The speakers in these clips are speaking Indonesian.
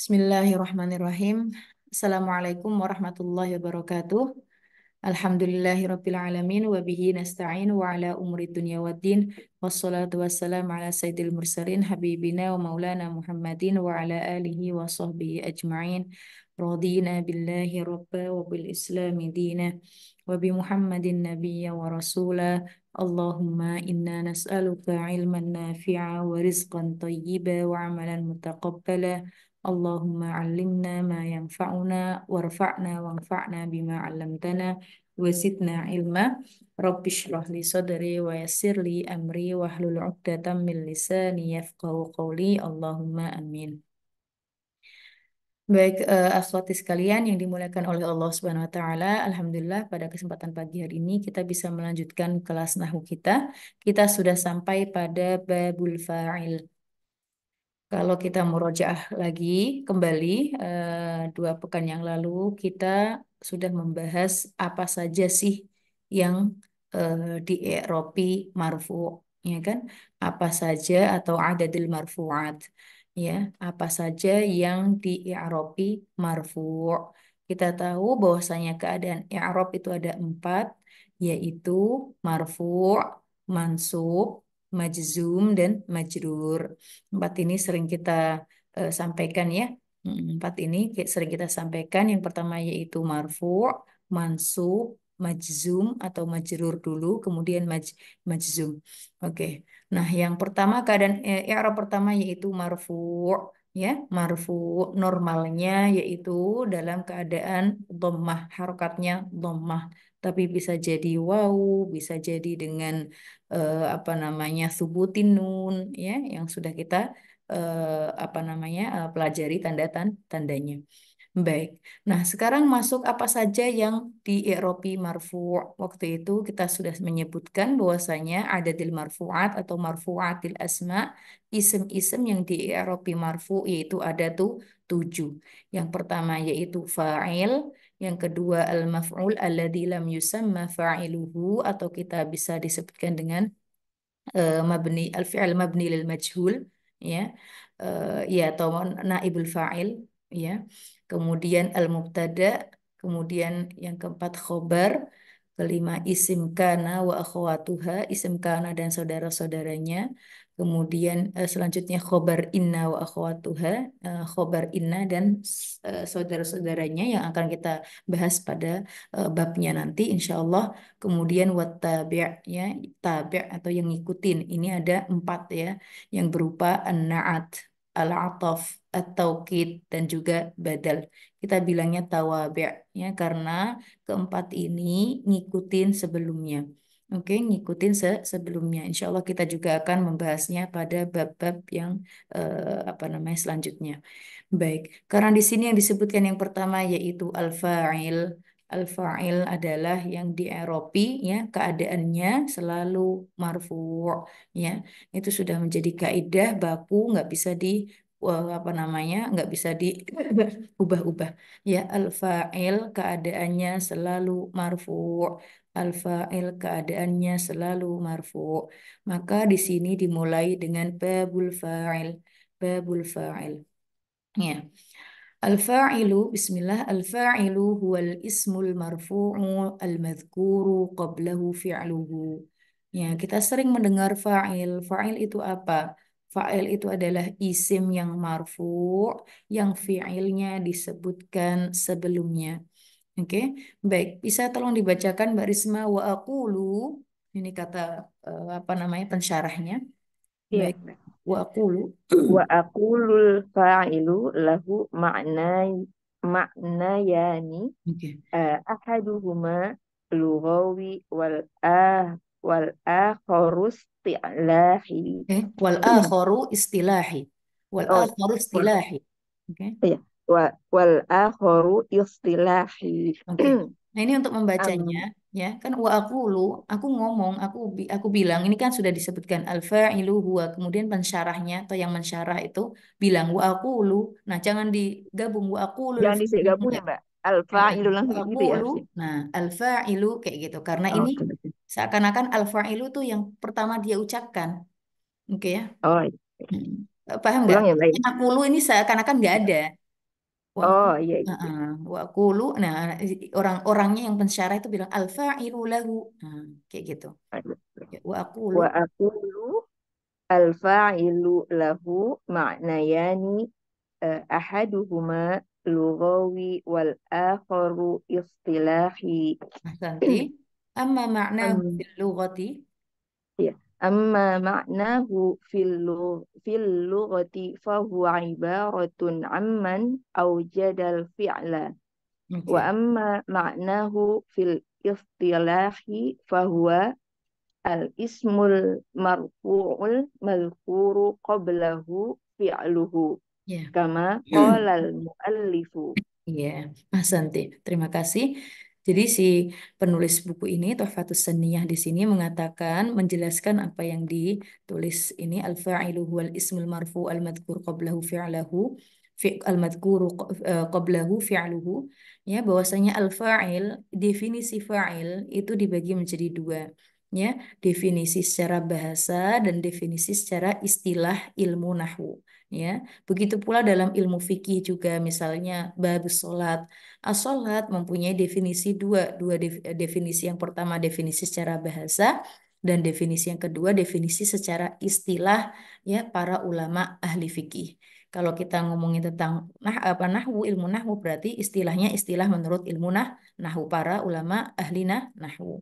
Bismillahirrahmanirrahim. Assalamualaikum warahmatullahi wabarakatuh. Alhamdulillahirabbil alamin wa bihi nasta'in wa ala umuri dunya waddin wassalatu wassalamu ala sayyidil mursalin habibina wa maulana Muhammadin wa ala alihi wa sahbihi ajma'in. Radina billahi rabba wa bil islami dina wa bi Muhammadin nabiyya wa rasula. Allahumma inna nas'aluka ilman nafi'a wa rizqan tayyiba wa amalan mutaqabbala. Allahumma allimna ma yanfa'una warfa'na wanfa'na bima 'allamtana wasidna ilma. Rabbi shrah li sadri wa yassir li amri wahlul 'uqdatam min lisani yafqahu qawli. Allahumma amin. Baik, akhwati sekalian yang dimuliakan oleh Allah Subhanahu wa taala, alhamdulillah pada kesempatan pagi hari ini kita bisa melanjutkan kelas nahwu kita. Kita sudah sampai pada babul fa'il. Kalau kita murojaah lagi kembali, 2 pekan yang lalu kita sudah membahas apa saja sih yang di i'robi marfu, ya kan? Apa saja atau adadil marfuat, ya? Apa saja yang di i'robi marfu? Kita tahu bahwasanya keadaan i'rob itu ada 4, yaitu marfu, mansub, majzum, dan majrur. 4 ini sering kita sampaikan ya. 4 ini sering kita sampaikan. Yang pertama yaitu marfu, mansub, majzum atau majrur dulu, kemudian majzum. Oke. Nah, yang pertama keadaan i'rab pertama yaitu marfu, ya. Marfu normalnya yaitu dalam keadaan dhammah, harokatnya dhammah. Tapi bisa jadi waw, bisa jadi dengan apa namanya subutin nun, ya, yang sudah kita apa namanya pelajari tandanya. Baik. Nah, sekarang masuk apa saja yang di i'robi marfu. Waktu itu kita sudah menyebutkan bahwasanya adadil marfuat atau marfuatil asma, isim-isim yang di i'robi marfu yaitu ada tuh 7. Yang pertama yaitu fa'il, yang kedua al-maf'ul alladzi lam yusamma fa'iluhu atau kita bisa disebutkan dengan mabni al-fi'il mabni lil majhul, ya. Ya, atau naibul fa'il, ya. Kemudian al-mubtada, kemudian yang keempat khobar, kelima isim kana wa akhwatuha, isim kana dan saudara-saudaranya. Kemudian selanjutnya khobar inna wa akhwatuha, khobar inna dan saudara-saudaranya yang akan kita bahas pada babnya nanti insya Allah. Kemudian wattabi', ya, tabi' atau yang ngikutin. Ini ada 4 ya, yang berupa an-na'at, al-ataf, at-taukid, dan juga badal. Kita bilangnya tawabi', ya, karena keempat ini ngikutin sebelumnya. Oke, ngikutin sebelumnya. Insya Allah kita juga akan membahasnya pada bab-bab yang apa namanya selanjutnya. Baik, karena di sini yang disebutkan yang pertama yaitu al-fa'il. Al-fa'il adalah yang di Eropi, ya, keadaannya selalu marfu', ya. Itu sudah menjadi kaidah baku, nggak bisa di apa namanya, nggak bisa diubah-ubah, ya. Al-fa'il keadaannya selalu marfu'. Al-fa'il keadaannya selalu marfu'. Maka di sini dimulai dengan babul fa'il. Babul fa'il. Ya. Al-fa'ilu, bismillah, al-fa'ilu huwal ismul marfu'u al-madhkuru qablahu fi'luhu. Ya, kita sering mendengar fa'il. Fa'il itu apa? Fa'il itu adalah isim yang marfu' yang fi'ilnya disebutkan sebelumnya. Oke, baik. Bisa tolong dibacakan Mbak Risma wa aqulu. Ini kata apa namanya pensyarahnya. Baik, Iya. wa aqulu. Wa aqulul fa'ilu lahu ma'nayani Oke. ahaduhuma lughawi wal akharu isti'lahi. Wal akharu istilahi. Wal Oh, akharu wal, istilahi. Oke. iya. Wal akharu istilahi. Oke. Nah, ini untuk membacanya, Am, ya. Kan wa aqulu, aku ngomong, aku bilang ini kan sudah disebutkan al-fa'ilu huwa, kemudian pensyarahnya atau yang mensyarah itu bilang wa aqulu. Nah, jangan digabung wa aqulu jangan digabung ya, enggak. Mbak. Al fa'ilu langsung gitu ya Aqulu. harusnya. Nah, al-fa'ilu kayak gitu. Karena Oh, ini oke, oke. seakan-akan al-fa'ilu tuh yang pertama dia ucapkan. Oke, ya. Oh, iya. Hmm. Paham nggak? Ulang ya, Mbak. Aqulu ini seakan-akan nggak ada. Wa aku, Oh iya iya. wa aqulu, nah orang-orangnya yang pensyarah itu bilang al-fa'ilu lahu. Nah, kayak gitu. Iya. Ya, wa aqulu, Wa aqulu al-fa'ilu lahu ma'nayani ahaduhuma lughawi wal akharu istilahi. ahsanti. Amma ma'nahu Am, fil lughati. ya. Amma ma'nahu fil lughati fahuwa ibaratun amman awjadal fi'la. Wa Oke. amma ma'nahu fil istilahi fahuwa al-ismul marfu'ul malkuru qablahu fi'luhu. Ya. Kama qala al-muallifu. Iya, Mas Santi. Terima kasih. Jadi si penulis buku ini, Tuhfatus Saniyah di sini mengatakan, menjelaskan apa yang ditulis ini, al-fa'ilu huwal ismul marfu al-madhkur qablahu fi'lahu, al-madhkuru qablahu fi'luhu, ya, bahwasanya al-fa'il, definisi fa'il itu dibagi menjadi dua. Ya, definisi secara bahasa dan definisi secara istilah ilmu nahwu. Ya, begitu pula dalam ilmu fikih juga, misalnya babus sholat. As-sholat mempunyai definisi definisi. Yang pertama definisi secara bahasa dan definisi yang kedua definisi secara istilah, ya, para ulama ahli fikih. Kalau kita ngomongin tentang nahwu, ilmu nahwu berarti istilahnya istilah menurut ilmu nahwu para ulama ahli nahwu.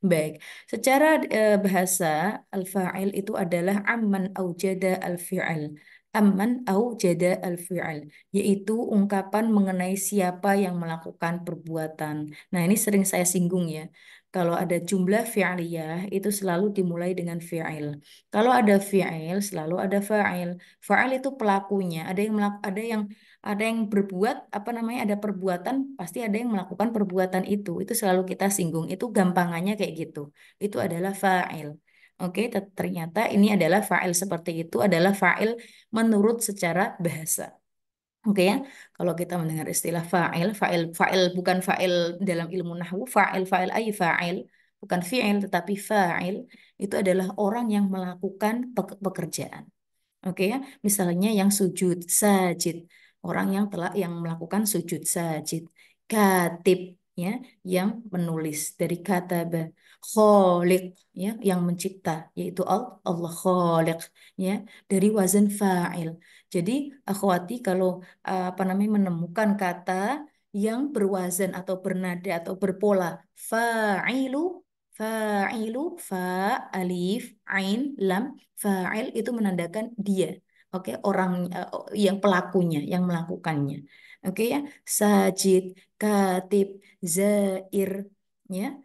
Baik, secara bahasa al-fa'il itu adalah amman aujada al-fi'al. Amman aujada al-fi'al, yaitu ungkapan mengenai siapa yang melakukan perbuatan. Nah, ini sering saya singgung ya. Kalau ada jumlah fi'liyah itu selalu dimulai dengan fi'il. Kalau ada fi'il selalu ada fa'il. Fa'il itu pelakunya. Ada yang berbuat, apa namanya, ada perbuatan, pasti ada yang melakukan perbuatan itu. Itu selalu kita singgung. Itu gampangannya kayak gitu. Itu adalah fa'il. Oke, ternyata ini adalah fa'il, seperti itu adalah fa'il menurut secara bahasa. Oke ya, kalau kita mendengar istilah fa'il, fa'il bukan fa'il dalam ilmu nahwu, fa'il ay fa'il, bukan fi'il tetapi fa'il itu adalah orang yang melakukan pekerjaan. Oke ya, misalnya yang sujud sajid, orang yang melakukan sujud sajid. Katib, ya, yang menulis dari kataba. Kholiq, ya, yang mencipta, yaitu Allah kholiq, ya, dari wazan fa'il. Jadi akhwati, kalau apa namanya, menemukan kata yang berwazan atau bernada atau berpola fa'ilu, fa'ilu, fa, alif, ain, lam, fa'il itu menandakan dia. Oke, orang yang pelakunya, yang melakukannya. Oke ya, sajid, katib, zair, ya,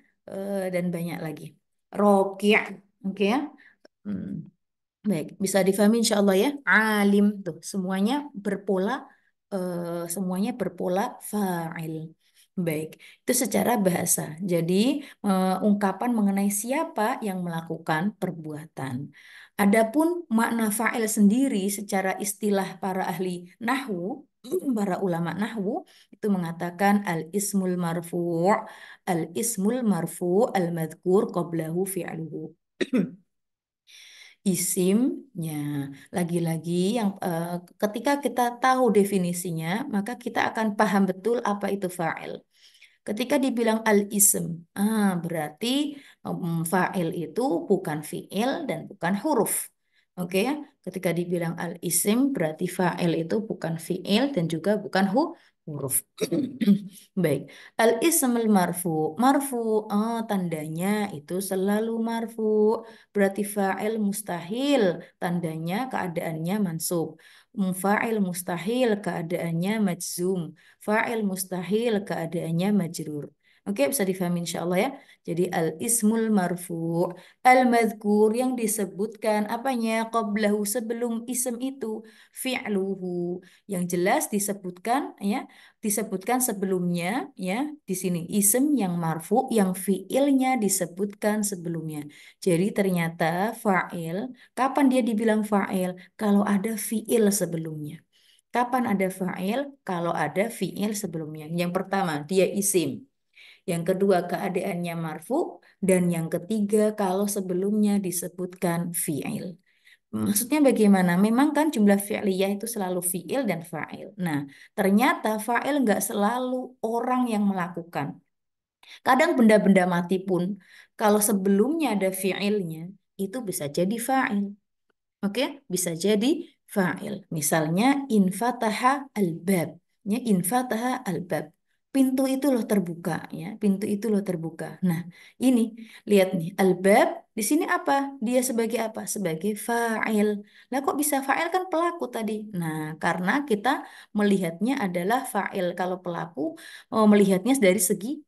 dan banyak lagi. Rokia, oke ya. Hmm. Baik, bisa difahami insya Allah ya. Alim tuh semuanya berpola fa'il. Baik, itu secara bahasa. Jadi ungkapan mengenai siapa yang melakukan perbuatan. Adapun makna fa'il sendiri secara istilah para ahli nahwu, para ulama nahwu itu mengatakan al-ismul marfu' al-madhkur qablahu fi'luhu. Isimnya, lagi-lagi yang ketika kita tahu definisinya, maka kita akan paham betul apa itu fa'il. Ketika dibilang al-ism, berarti fa'il itu bukan fi'il dan bukan huruf. Oke ya, ketika dibilang al-ism berarti fa'il itu bukan fi'il dan juga bukan huruf. Baik, al-ismul marfu. Marfu, tandanya itu selalu marfu. Berarti fa'il mustahil, tandanya keadaannya mansub. Fa'il mustahil, keadaannya majzum. Fa'il mustahil, keadaannya majrur. Oke, bisa difahami insya Allah ya. Jadi al-ismul marfu' al-madhkur yang disebutkan apanya? Qablahu, sebelum ism itu. Fi'luhu, yang jelas disebutkan, ya, disebutkan sebelumnya, ya, di sini ism yang marfu yang fiilnya disebutkan sebelumnya. Jadi ternyata fa'il, kapan dia dibilang fa'il? Kalau ada fiil sebelumnya. Kapan ada fa'il? Kalau ada fiil sebelumnya. Yang pertama, dia isim. Yang kedua, keadaannya marfu. Dan yang ketiga, kalau sebelumnya disebutkan fi'il. Maksudnya bagaimana? Memang kan jumlah fi'liyah itu selalu fi'il dan fa'il. Nah, ternyata fa'il nggak selalu orang yang melakukan. Kadang benda-benda mati pun, kalau sebelumnya ada fi'ilnya, itu bisa jadi fa'il. Oke, bisa jadi fa'il. Misalnya infataha al-bab. Ya, infataha al-bab. Pintu itu loh terbuka ya, pintu itu loh terbuka. Nah, ini lihat nih, al-bab di sini apa? Dia sebagai apa? Sebagai fa'il. Lah kok bisa fa'il kan pelaku tadi. Nah, karena kita melihatnya adalah fa'il. Kalau pelaku melihatnya dari segi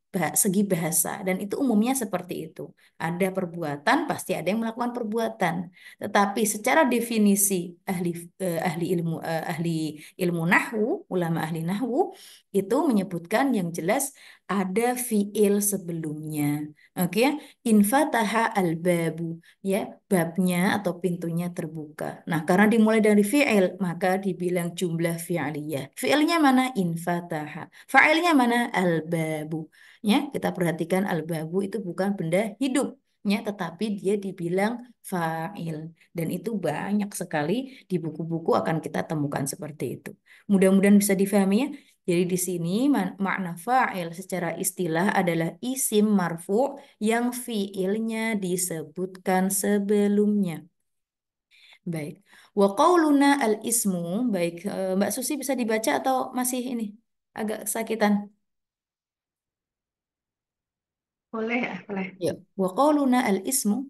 bahasa dan itu umumnya seperti itu. Ada perbuatan, pasti ada yang melakukan perbuatan. Tetapi secara definisi ahli ahli ilmu nahwu, ulama ahli nahwu itu menyebutkan yang jelas ada fiil sebelumnya. Oke, ya. Infataha al-babu, ya, babnya atau pintunya terbuka. Nah, karena dimulai dari fiil, maka dibilang jumlah fi'liyah. Fiilnya mana? Infataha. Fa'ilnya mana? Al-babu. Ya, kita perhatikan al-babu itu bukan benda hidup, ya, tetapi dia dibilang fa'il. Dan itu banyak sekali di buku-buku akan kita temukan seperti itu. Mudah-mudahan bisa difahami ya. Jadi di sini makna fa'il secara istilah adalah isim marfu yang fiilnya disebutkan sebelumnya. Baik. Wa qauluna al-ismu, baik, Mbak Susi bisa dibaca atau masih ini agak sakitan? Boleh ya, boleh. Ya. Wa qauluna al-ismu,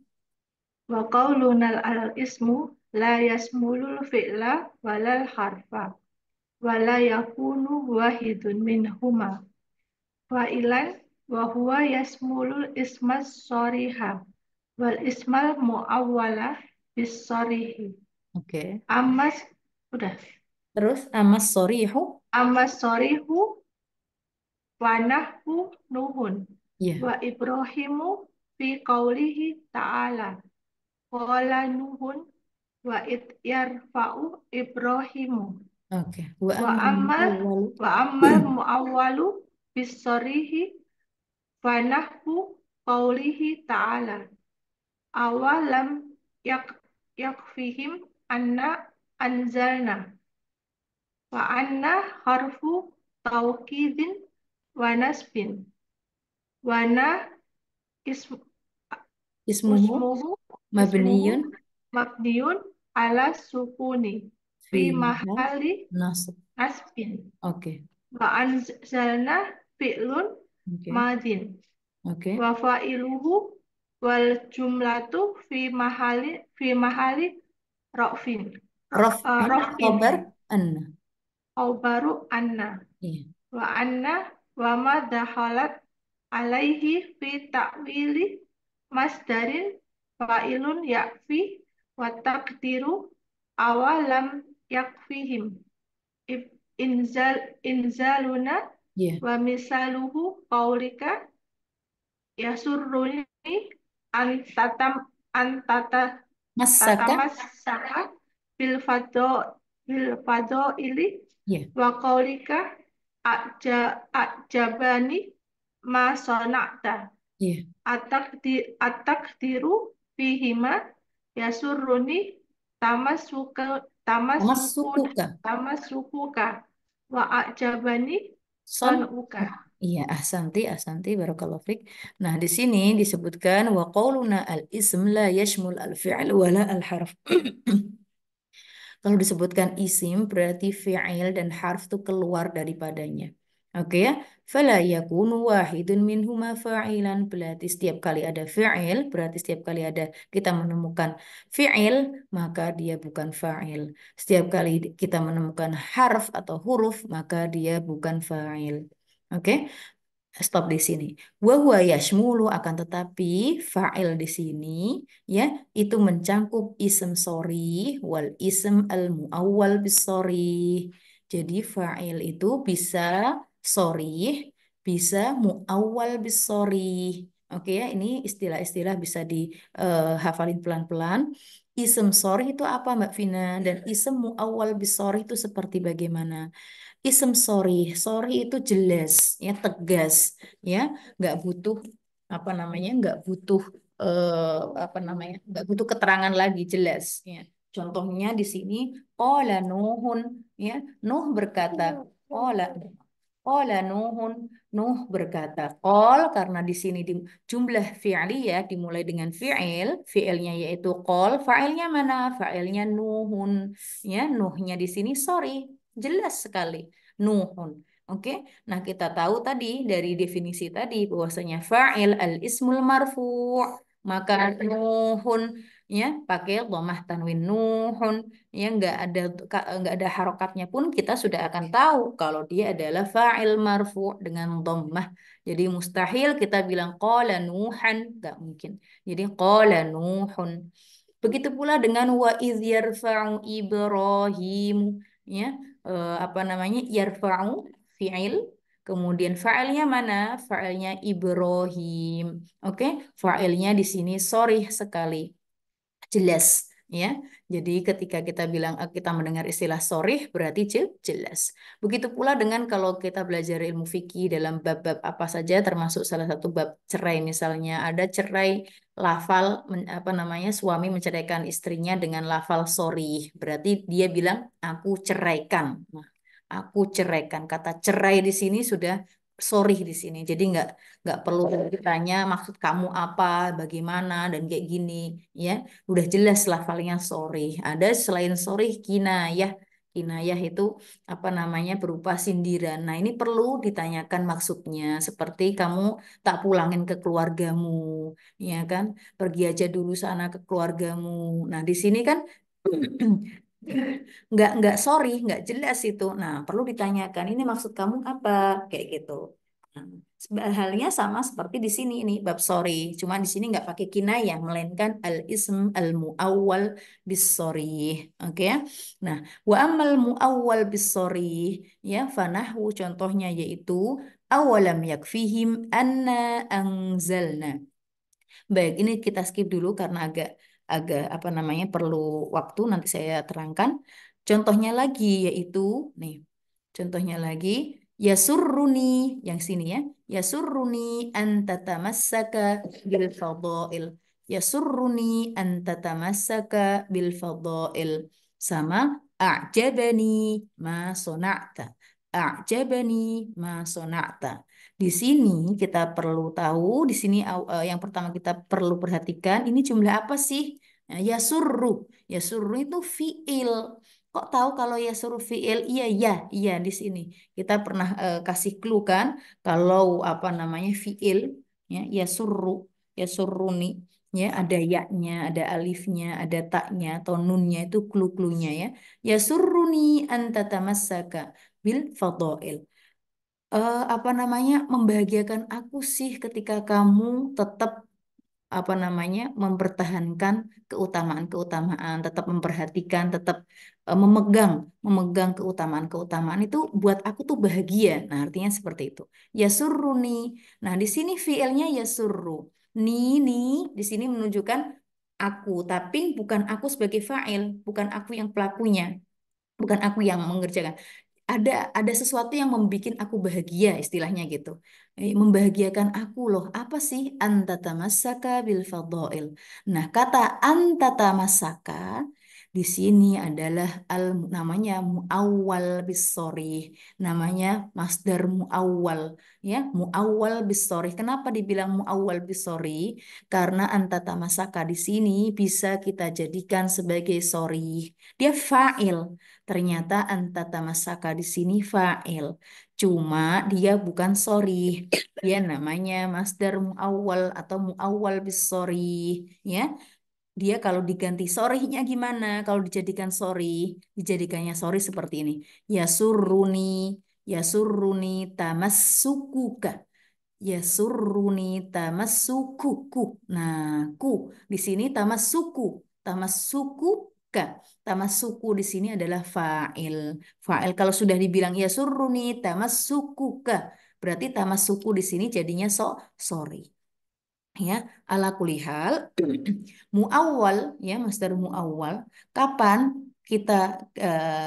Wa qaulunal al ismu la yasmulul fi'la walal harfa wa la yakunu wahidun minhuma fa'ilan wa huwa yasmulul ismas soriha wal ismal muawwala bis sorihi. oke. Amas udah. Terus amas sorihu, Amas sorihu wa nahwu nuhun ya. wa Ibrahimu fi qaulihi ta'ala qala nuhun wa id yarfa'u Ibrahimu Oke. Wa wa amma amal awwalu. wa amal muawwalu bisarihi fa nahwu qaulihi ta'ala awalam yak yakfihim anna anzalna wa anna harfu taukidin wa nasbin wa na ism, Ismuhu usmuhu ismuhu mabniyun mabniun ala sukuni fi fi mahal mahali nasab. nasbin Oke. wa anzalna fi'lun Oke. madin Oke. wa fa'iluhu wal jumlatu fi mahali rafin Raf'in rafin khobar anna. au baru anna Iya. wa anna wa ma dakhalat alaihi fi ta'wili masdarin fa'ilun yakfi wa taqdiru awalam yakfihim inzaluna Iya. wa misaluhu qaulika yasurruni antatam antata Masaka. tatamassaka bil fado ili Iya. wa qaulika ajabani ma sonakta Iya. atakdiru fihima yasurruni tamasuka Mas tamasukun sukuka. tamasukuka wa ajabani Son. sonuka. Iya, ahsanti, ahsanti, barakallahu fiik. Nah, di sini disebutkan wa qauluna al-ism la yashmul al-fi'l wala al-harf. Kalau disebutkan isim berarti fi'il dan harf itu keluar daripadanya. Oke ya? Fala yakunu wahidun minhuma fa'ilan. Berarti setiap kali ada fi'il, berarti setiap kali ada kita menemukan fi'il, maka dia bukan fa'il. Setiap kali kita menemukan harf atau huruf, maka dia bukan fa'il. Oke? Stop di sini. Wa huwa yashmulu akan tetapi fa'il di sini ya itu mencangkup ism sorry wal ism al muawwal bis sorry. Jadi fa'il itu bisa sorry, bisa muawwal bis sorry. Oke ya, ini istilah-istilah bisa dihafalin pelan-pelan. Ism sorry itu apa Mbak Vina? Dan ism muawwal bis sorry itu seperti bagaimana? Isem sorry, sorry itu jelas, ya tegas, ya nggak butuh nggak butuh apa namanya, nggak butuh keterangan lagi jelas, ya. Contohnya di sini qala Nuhun, ya. Nuh berkata, qala qala Nuhun, Nuh berkata. Qol karena di sini di jumlah fi'li ya dimulai dengan fi'il, fi'ilnya yaitu qol, fa'ilnya mana? Fa'ilnya Nuhun. Ya, Nuhnya di sini sorry, jelas sekali. Nuhun. Oke. Nah, kita tahu tadi dari definisi tadi bahwasanya fa'il al-ismul marfu'. Maka Nuhun ya pakai dhammah tanwin Nuhun ya nggak ada harokatnya pun kita sudah akan tahu kalau dia adalah fa'il marfu dengan dhammah. Jadi mustahil kita bilang qala Nuhan, nggak mungkin. Jadi qala Nuhun. Begitu pula dengan wa idz yarfa'u Ibrahim ya apa namanya yarfa'u fi'il. Kemudian fa'ilnya mana? Fa'ilnya Ibrahim. Oke, fa'ilnya di sini sorry sekali jelas ya. Jadi ketika kita bilang kita mendengar istilah sorih berarti jelas. Begitu pula dengan kalau kita belajar ilmu fikih dalam bab-bab apa saja termasuk salah satu bab cerai misalnya ada cerai lafal apa namanya suami menceraikan istrinya dengan lafal sorih berarti dia bilang aku ceraikan. Nah, aku ceraikan kata cerai di sini sudah sorry di sini. Jadi nggak perlu ditanya maksud kamu apa, bagaimana dan kayak gini ya. Udah jelas lafalnya sorry. Ada selain sorry kinayah. Kinayah itu apa namanya berupa sindiran. Nah ini perlu ditanyakan maksudnya. Seperti kamu tak pulangin ke keluargamu, ya kan? Pergi aja dulu sana ke keluargamu. Nah di sini kan nggak sorry, nggak jelas itu. Nah perlu ditanyakan ini maksud kamu apa? Kayak gitu. Nah, halnya sama seperti di sini ini bab sorry. Cuma di sini nggak pakai kinayah, melainkan al ism al muawwal bis sorry. Oke ya. Nah, wa amal muawwal bis sorry ya fanahwu contohnya yaitu awalam yakfihim anna anzalna. Baik, ini kita skip dulu karena agak agak apa namanya perlu waktu nanti saya terangkan. Contohnya lagi yaitu nih. Contohnya lagi yasurruni yang sini ya. Yasurruni an tatamassaka bil fadail. Yasurruni an tatamassaka bil fadail. Sama a'jabani ma sona'ta. A'jabani ma sona'ta. Di sini kita perlu tahu, di sini yang pertama kita perlu perhatikan ini jumlah apa sih? Nah, yasurru. Yasurru itu fiil. Kok tahu kalau yasurru fiil? Iya, iya, iya di sini. Kita pernah kasih clue kan kalau apa namanya fiil ya yasurru, yasurruni ya ada yaknya, ada alifnya, ada taknya atau nunnya itu clue-cluenya ya. Yasurruni anta tamassaka bil fadail apa namanya membahagiakan aku sih ketika kamu tetap apa namanya mempertahankan keutamaan-keutamaan, tetap memperhatikan, tetap memegang memegang keutamaan-keutamaan itu buat aku tuh bahagia. Nah, artinya seperti itu. Yasurruni. Nah, di sini fiilnya yasurru. Ni di sini menunjukkan aku, tapi bukan aku sebagai fa'il, bukan aku yang pelakunya, bukan aku yang mengerjakan ada sesuatu yang membuat aku bahagia istilahnya gitu. Membahagiakan aku loh. Apa sih antatamasaka bil fadail? Nah, kata antatamasaka di sini adalah namanya muawwal bisorih. Namanya masdar muawwal ya, muawwal bisorih. Kenapa dibilang muawwal bisorih? Karena antatamasaka di sini bisa kita jadikan sebagai sorih. Dia fa'il. Ternyata antatamasaka di sini fa'il. Cuma dia bukan sorry. Dia namanya masdar muawwal atau muawwal bis sorry. Ya, dia kalau diganti sorrynya gimana? Kalau dijadikan sorry, dijadikannya sorry seperti ini. Yasurruni, yasurruni tamassukuka. Yasurruni tamassukuku. Nah, ku di sini tamassuku. Tamassukuka. Tamassuku di sini adalah fa'il. Fa'il kalau sudah dibilang yasurruni tamassukuka. Berarti tamassuku di sini jadinya sorry. Ya, ala kulihal muawwal ya, masdar muawwal. Kapan kita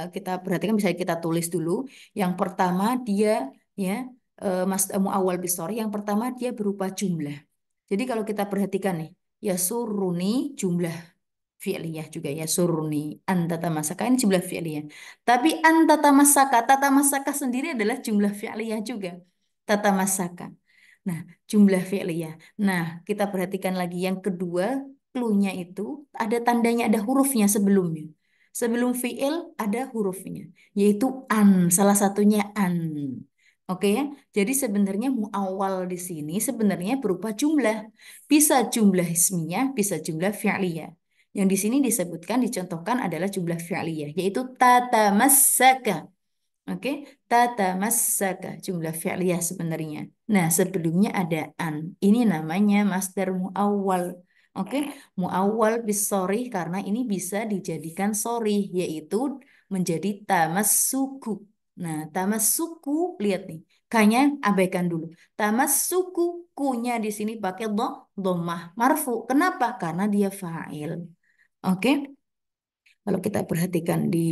kita perhatikan bisa kita tulis dulu. Yang pertama dia ya mas muawwal bisori yang pertama dia berupa jumlah. Jadi kalau kita perhatikan nih, ya suruni jumlah fi'liyah juga ya surni anta tamasaka ini jumlah fi'liyah. Tapi anta tamasaka tata masaka sendiri adalah jumlah fi'liyah juga. Tata masaka. Nah, jumlah fi'liyah. Nah, kita perhatikan lagi yang kedua, clue-nya itu ada tandanya, ada hurufnya sebelumnya. Sebelum fi'il ada hurufnya, yaitu an, salah satunya an. Oke ya. Jadi sebenarnya muawwal di sini sebenarnya berupa jumlah. Bisa jumlah ismiyah, bisa jumlah fi'liyah. Yang di sini disebutkan, dicontohkan adalah jumlah fi'liyah, yaitu tatamassaka. Oke, tatamassaka jumlah fi'liyah sebenarnya. Nah, sebelumnya ada an. Ini namanya masdar muawwal. Oke, muawwal bisori karena ini bisa dijadikan sorry, yaitu menjadi tamassuku. Nah, tamassuku, lihat nih. Kayaknya abaikan dulu. Tamassuku, kunya di sini pakai dhammah marfu. Kenapa? Karena dia fa'il. Oke. Kalau kita perhatikan di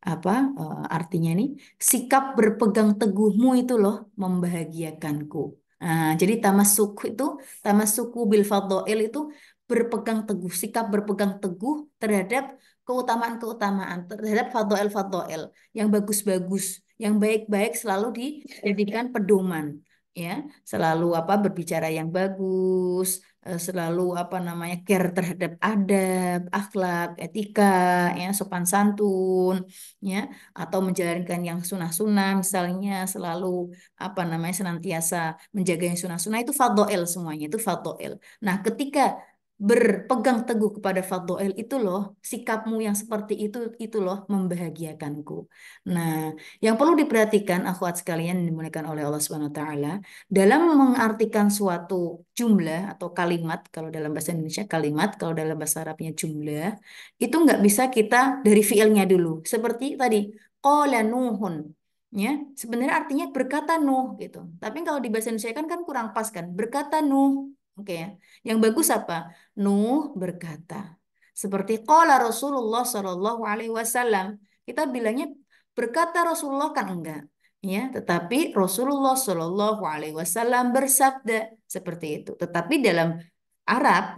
apa artinya ini, sikap berpegang teguhmu itu loh membahagiakanku. Nah, jadi tamassuku bil fadhail itu berpegang teguh, sikap berpegang teguh terhadap keutamaan-keutamaan, terhadap fadhail-fadhail yang bagus-bagus, yang baik-baik selalu dijadikan pedoman. Ya, selalu apa berbicara yang bagus, selalu apa namanya care terhadap adab, akhlak, etika, ya sopan santun, ya atau menjalankan yang sunnah-sunnah misalnya selalu apa namanya senantiasa menjaga yang sunnah-sunnah itu fadhoel semuanya itu fadhoel. Nah, ketika berpegang teguh kepada fadhoel itu loh sikapmu yang seperti itu loh membahagiakanku. Nah, yang perlu diperhatikan akhwat sekalian yang dimuliakan oleh Allah Subhanahu wa taala dalam mengartikan suatu jumlah atau kalimat, kalau dalam bahasa Indonesia kalimat, kalau dalam bahasa Arabnya jumlah, itu nggak bisa kita dari fiilnya dulu. Seperti tadi, qala Nuhun. Ya, sebenarnya artinya berkata Nuh gitu. Tapi kalau di bahasa Indonesia kan kurang pas kan, berkata Nuh. Oke ya. Yang bagus apa? Nuh berkata. Seperti qala Rasulullah Shallallahu Alaihi Wasallam. Kita bilangnya berkata Rasulullah kan enggak ya, tetapi Rasulullah Shallallahu Alaihi Wasallam bersabda seperti itu. Tetapi dalam Arab,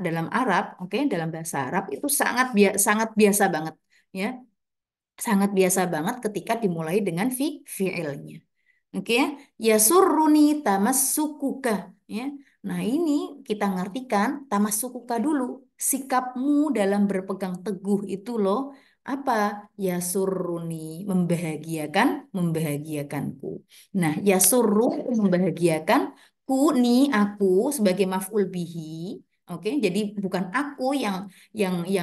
oke, dalam bahasa Arab itu sangat biasa banget, ya, sangat biasa banget ketika dimulai dengan fiilnya. Oke ya, yasurruni tamassukuka ya. Nah, ini kita ngartikan tamassukuka dulu. Sikapmu dalam berpegang teguh itu loh apa? Yasurruni membahagiakan, membahagiakanku. Nah, yasurru membahagiakan, ku ni aku sebagai maf'ul bihi. Oke, jadi bukan aku yang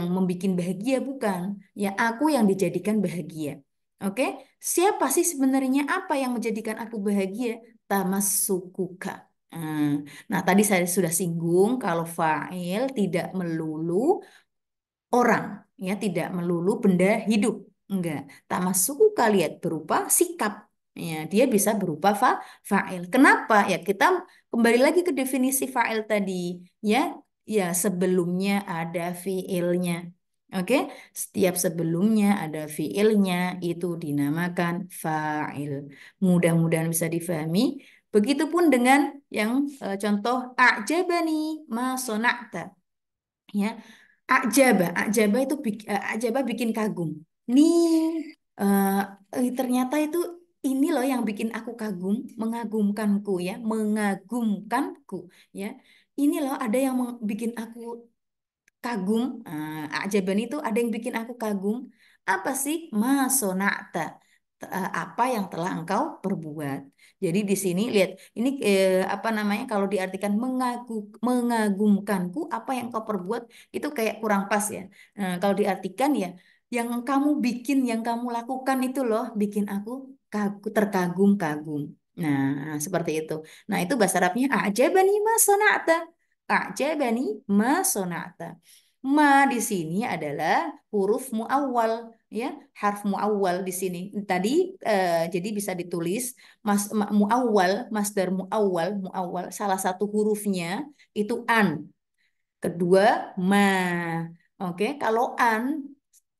membuat bahagia bukan. Ya aku yang dijadikan bahagia. Oke, siapa sih sebenarnya apa yang menjadikan aku bahagia? Tamassukuka. Nah, nah, tadi saya sudah singgung kalau fa'il tidak melulu orang, ya tidak melulu benda hidup. Enggak. Tamassukuka lihat berupa sikap. Ya, dia bisa berupa fa'il. Kenapa? Ya kita kembali lagi ke definisi fa'il tadi. Ya, ya sebelumnya ada fi'ilnya. Oke, setiap sebelumnya ada fiilnya itu dinamakan fa'il. Mudah-mudahan bisa difahami. Begitupun dengan yang contoh a'jabani ma sona'ta. Ya, ajaba bikin kagum. Nih, ternyata itu ini loh yang bikin aku kagum, mengagumkanku ya, mengagumkanku ya. Ini loh ada yang bikin aku kagum. Ajaban itu ada yang bikin aku kagum. Apa sih? Masonata. Apa yang telah engkau perbuat. Jadi di sini lihat ini apa namanya kalau diartikan mengagumkanku apa yang kau perbuat itu kayak kurang pas ya. Nah, kalau diartikan ya yang kamu bikin, yang kamu lakukan itu loh bikin aku terkagum-kagum. Nah, seperti itu. Nah, itu bahasa Arabnya ajabani ma sona'ta. Ajabani ma sona'ta. Ma di sini adalah huruf muawwal ya, harf muawwal di sini. Tadi jadi bisa ditulis muawwal, masdar muawwal, muawwal salah satu hurufnya itu an. Kedua ma. Oke, kalau an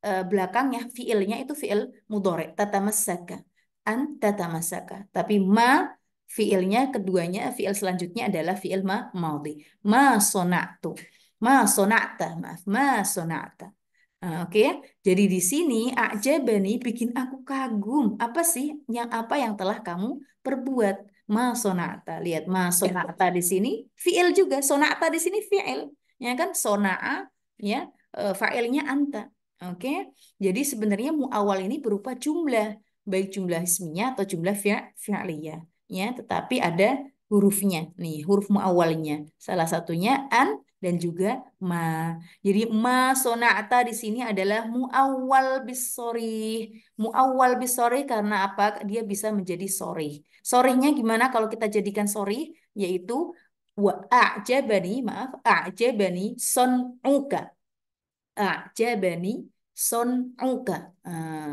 belakangnya fiilnya itu fiil mudhari tatamassaka. An tatamassaka. Tapi ma fiilnya keduanya fiil selanjutnya adalah fiil madhi. Ma sona'tu. Ma sona'ta, maaf, ma sona'ta. Nah, oke ya. Jadi di sini a'jabani bikin aku kagum. Apa sih yang telah kamu perbuat? Ma sonata. Lihat ma sonata di sini fiil juga. Sonata di sini fiil. Ya kan? Sona'a ya fa'ilnya anta. Oke. Jadi sebenarnya muawal ini berupa jumlah, baik jumlah isminya atau jumlah fi'liyah. Ya, tetapi ada hurufnya. Nih, huruf muawalnya. Salah satunya an dan juga ma. Jadi ma sonata di sini adalah muawwal bisorih. Muawwal bisorih karena apa? Dia bisa menjadi sorih. Sorihnya gimana kalau kita jadikan sorih? Yaitu wa a'jabani, maaf, a'jabani son'uka. A'jabani son'uka.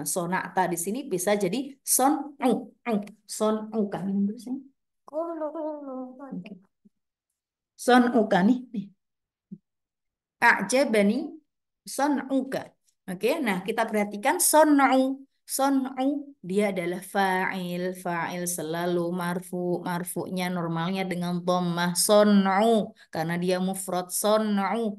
Sonata di sini bisa jadi son'u. Son'uka. Minum dulu, sayang. Oke. Son'uka nih. A'jabani son'uka. Oke, nah kita perhatikan son'u. Son'u dia adalah fa'il. Fa'il selalu marfu. Marfu'nya normalnya dengan dhammah son'u. Karena dia mufrad son'u.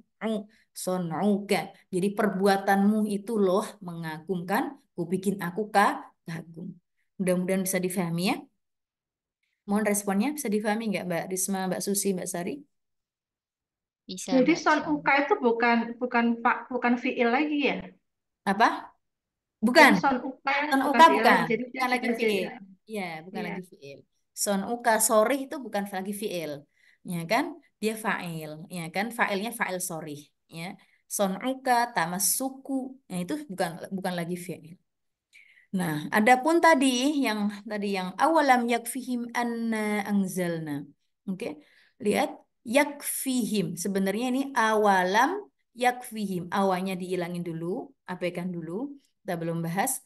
Son'uka. Jadi perbuatanmu itu loh mengagumkan. Ku bikin aku kagum. Mudah-mudahan bisa difahami ya. Mohon responnya bisa difahami nggak Mbak Risma, Mbak Susi, Mbak Sari? Bisa, Jadi Mbak. son uka itu bukan bukan pak bukan fiil lagi ya. Apa? Bukan. Jadi son uka yang Son bukan uka fiil lagi. bukan, Jadi dia bukan lagi sudah jadi. fiil. Ya, bukan lagi Iya. fiil. Son uka sorry itu bukan lagi fiil, ya kan? Dia fa'il, ya kan? Fa'ilnya fa'il sorry, ya. Son uka tamas suku, nah itu bukan bukan lagi fiil. Nah, adapun tadi yang awalam yakfihim anna anzalna. Oke. Lihat yakfihim. Sebenarnya ini awalam yakfihim. Awalnya dihilangin dulu, abaikan dulu. Kita belum bahas.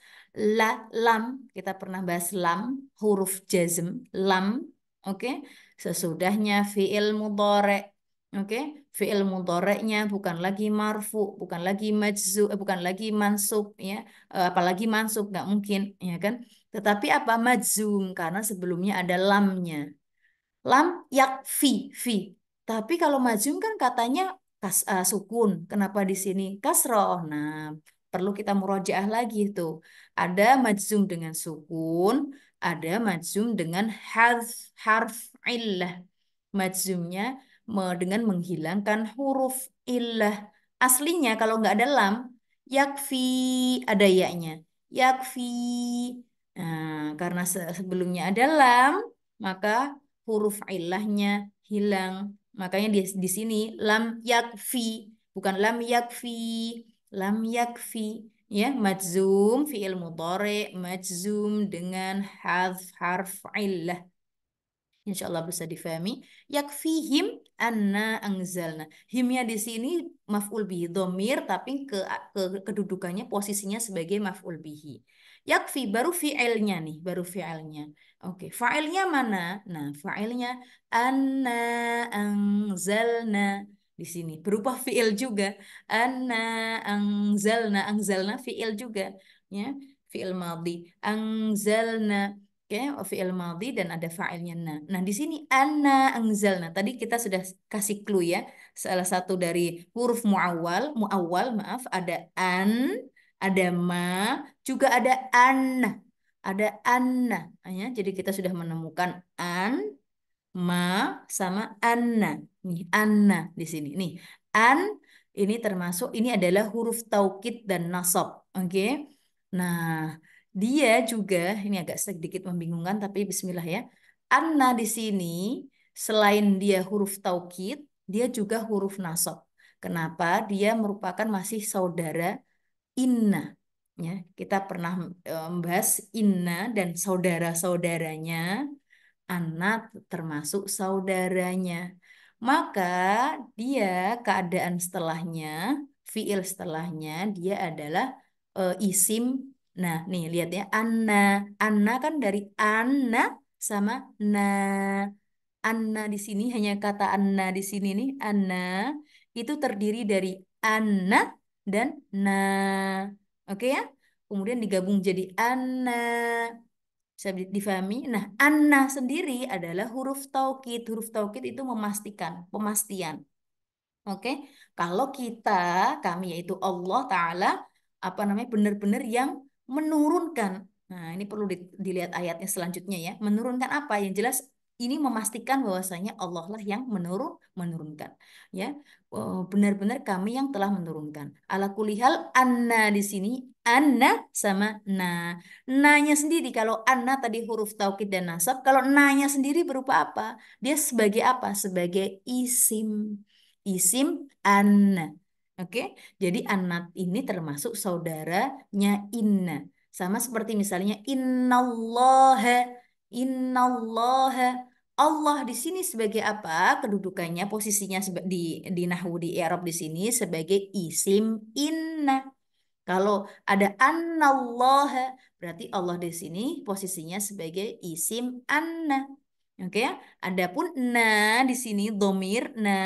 Lam, kita pernah bahas lam, huruf jazm, lam. Oke. Sesudahnya fiil mudhari. Oke, fiil mudhari'nya bukan lagi marfu, bukan lagi bukan lagi mansub ya, apalagi mansub nggak mungkin ya kan, tetapi apa majzum karena sebelumnya ada lamnya. Lam yakfi fi, tapi kalau majzum kan katanya sukun, kenapa di sini kasroh? Nah, perlu kita murojaah lagi tuh, ada majzum dengan sukun, ada majzum dengan harf illah. Majzumnya dengan menghilangkan huruf illah. Aslinya kalau nggak ada lam, yakfi, ada ya-nya. Yakfi. Nah, karena sebelumnya ada lam, maka huruf illahnya hilang. Makanya di sini lam yakfi, bukan lam yakfi. Lam yakfi. Ya, majzum, fi'il mudhari, majzum dengan harf illah. Insya Allah bisa difahami. Yakfihim anna angzalna. Himnya di sini maf'ul bihi domir, tapi kedudukannya posisinya sebagai maf'ul bihi. Yakfi baru fi'ilnya nih, baru fi'ilnya. Oke, fa'ilnya mana? Nah, fa'ilnya anna angzalna di sini berupa fi'il juga. Anna angzalna, angzalna fi'il juga, ya. Fi'il madhi. Angzalna. Oke, fi'il madhi dan ada fa'ilnya na. Nah, di sini anna anzalna. Tadi kita sudah kasih clue ya. Salah satu dari huruf muawwal, maaf, ada an, ada ma, juga ada anna. Ada anna. Ya, jadi kita sudah menemukan an, ma sama anna. Nih, anna di sini. Nih, an ini termasuk ini adalah huruf taukid dan nasab. Oke. Nah, dia juga ini agak sedikit membingungkan tapi bismillah ya. Anna di sini selain dia huruf taukid, dia juga huruf nasab. Kenapa? Dia merupakan masih saudara inna. Ya, kita pernah membahas inna dan saudara-saudaranya. Anak termasuk saudaranya. Maka dia keadaan setelahnya, fiil setelahnya dia adalah isim. Nah, nih lihat ya, Anna. Anna kan dari Anna sama na. Anna di sini hanya kata Anna di sini nih, Anna itu terdiri dari Anna dan na. Oke ya? Kemudian digabung jadi Anna. Bisa difahami? Nah, anna sendiri adalah huruf taukid. Huruf taukid itu memastikan, pemastian. Oke, kalau kami yaitu Allah Ta'ala, apa namanya, benar-benar yang menurunkan. Nah, ini perlu dilihat ayatnya selanjutnya ya. Menurunkan apa? Yang jelas ini memastikan bahwasanya Allah lah yang menurunkan. Ya, benar-benar kami yang telah menurunkan. Ala kulihal anna di sini anna sama na. Nanya sendiri kalau anna tadi huruf taukid dan nasab, kalau nanya sendiri berupa apa? Dia sebagai apa? Sebagai isim. Isim anna. Oke, jadi anat ini termasuk saudaranya inna. Sama seperti misalnya innallaha, innallaha. Allah di sini sebagai apa? Kedudukannya, posisinya di nahwu di i'rab di sini sebagai isim inna. Kalau ada annallaha, berarti Allah di sini posisinya sebagai isim anna. Oke ya. Adapun na di sini domir na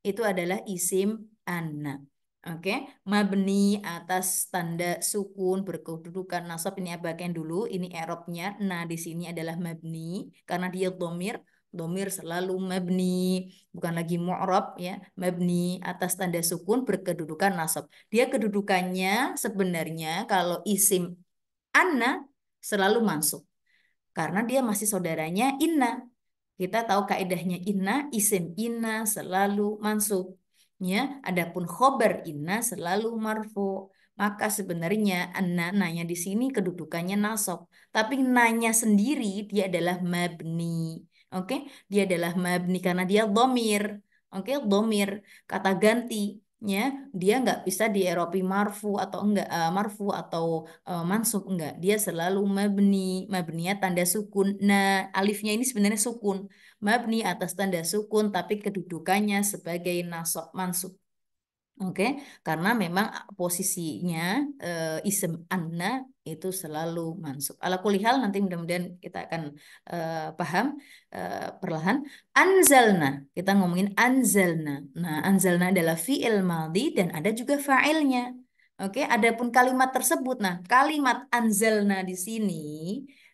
itu adalah isim anna. Oke, mabni atas tanda sukun berkedudukan nasab ini abakan dulu. Ini i'rabnya. Na di sini adalah mabni karena dia domir. Domir selalu mabni, bukan lagi mu'rab ya. Mabni atas tanda sukun berkedudukan nasab. Dia kedudukannya sebenarnya kalau isim anna selalu mansub karena dia masih saudaranya inna. Kita tahu kaidahnya inna, isim inna selalu mansub. Ya, adapun khobar inna selalu marfu. Maka sebenarnya anna nanya di sini kedudukannya nasab. Tapi nanya sendiri dia adalah mabni. Oke, dia adalah mabni karena dia domir. Oke, domir kata ganti. Ya, dia nggak bisa di Eropa marfu atau enggak marfu atau mansub enggak. Dia selalu mabni. Mabninya tanda sukun. Nah, alifnya ini sebenarnya sukun. Mabni atas tanda sukun tapi kedudukannya sebagai nasab mansub. Oke, karena memang posisinya isem anna itu selalu mansub. Ala kulihal nanti mudah-mudahan kita akan paham perlahan. Anzalna, kita ngomongin anzalna. Nah, anzalna adalah fi'il madhi dan ada juga fa'ilnya. Oke, adapun kalimat tersebut, nah kalimat anzalna di sini,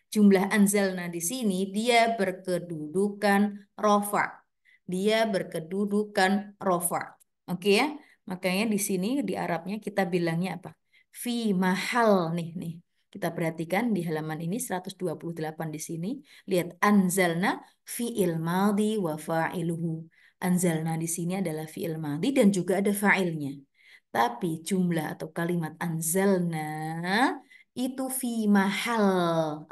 jumlah anzalna di sini dia berkedudukan rofa. Dia berkedudukan rofa. Oke ya. Makanya di sini di Arabnya kita bilangnya apa? Fi mahal nih. Kita perhatikan di halaman ini 128 di sini. Lihat anzalna fi'il madhi wa fa'iluhu. Anzalna di sini adalah fi'il madhi dan juga ada fa'ilnya. Tapi jumlah atau kalimat anzalna itu fi mahal